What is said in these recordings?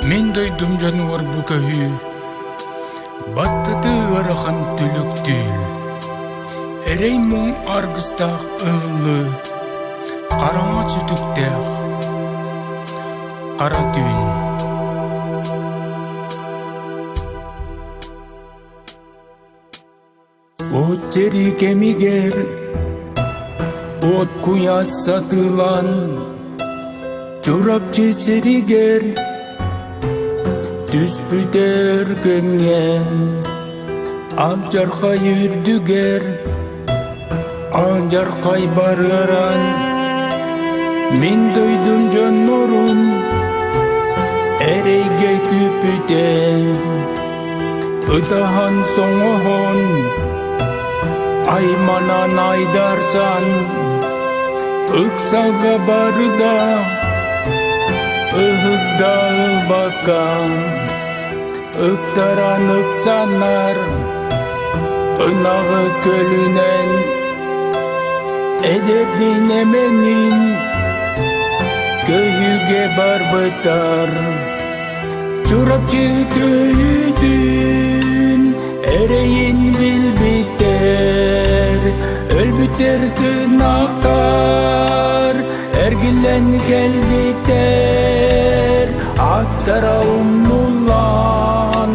Мен дойдум жануар бу көйү, баттыты арахан түлүктү. Эрей муң аргыстах ылы, караңа түтүктэх, кара түн. От жери кемигер, от куя сатылан, журап жесеригер, түз бүтер көңен, ал жаркай үрдүгер, ал жаркай барыран. Мен дойдум жонорун, эрейге күпүтен, ыдахан соңохон, айманан айдарсан, ыксалга барыда, ыгда ылбакан, ыктаран ыксанар, ынагы көлүнен, эдердин эменин, көйүгө барбытар. Чурапчы көйүдүн, эрейин билбитер, өлбүтер тынактар, эргилен келбитер, аттара умнулан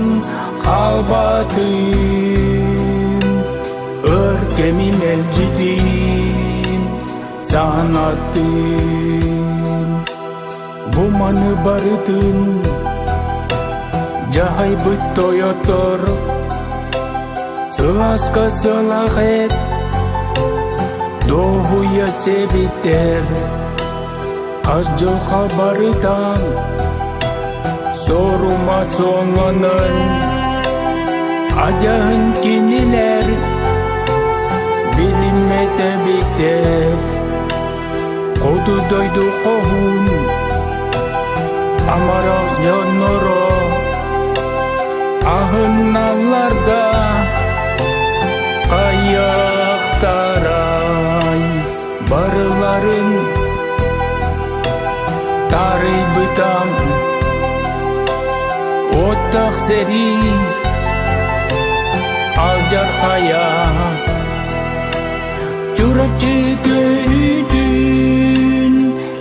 калбатын, өркеми мелжидин санаттын, буманы барытын, жайбыт тоётор, сыласка сылахет, добуя себиттер, каз жылка барытан, сорума соңонун, ажаын кинилер, билиммете биттер, коду дойду kohun, амарак жоноро, ahınlarlarda kayaktaray, barıların tarih bıtam, otak seri, alcar kaya, çurapçı göğüdün,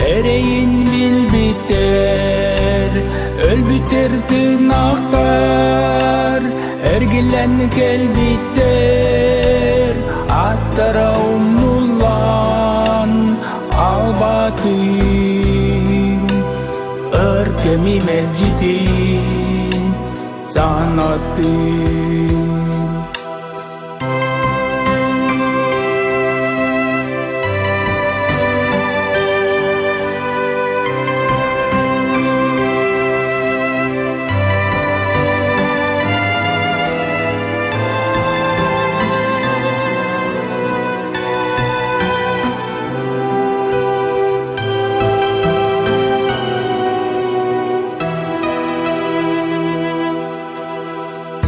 ereğin bilbiter, ölbüter tınaktar, ergilen kelbiter, attara umnulan albatın, örkemi mecidin sanatın.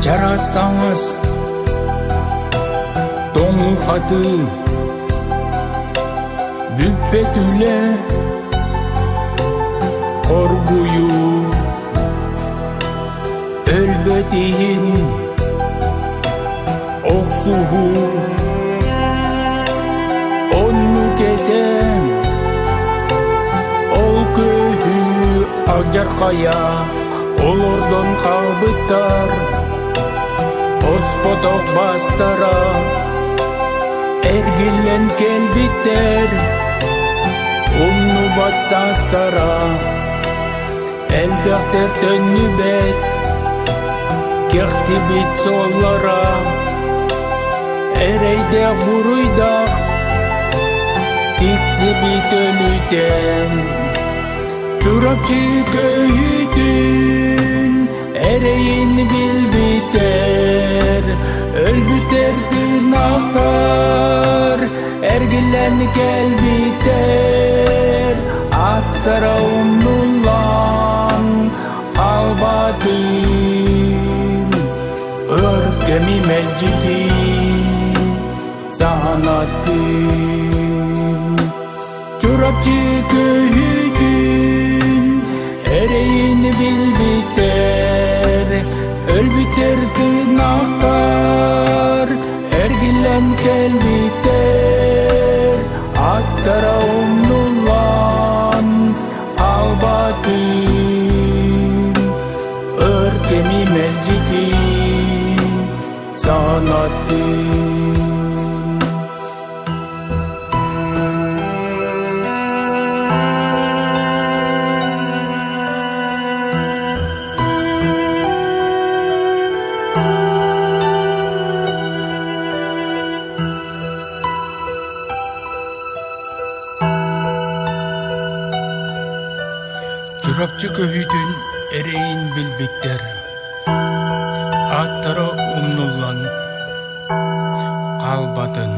Жарастаңыз тоңу хаты бүппетүле коргую өлбөтийин оксуху онну кетем ол көйү акжаркая олордон калбыттар Осподок бастара, эргилен келбиттер, умну батсастара, элбектер төннүбет, кехтибит соллара, эрейде буруйдак, тиксибит өлүтен, чурапчы көйүдүн, ereğin bilbiter, ölbüter tırnaklar, ergilen kelbiter, attara umnulan kalbatın, örkemi meccidin sanatın. Çorapçı köyüdün, ereğin bilbiter, жердин актар эргилен келбиттер аттара умнулан албатын өркеми мелжитин санаттын Журакчы көһүйдүн эрейин билбиттер аттары умнуллан калбатын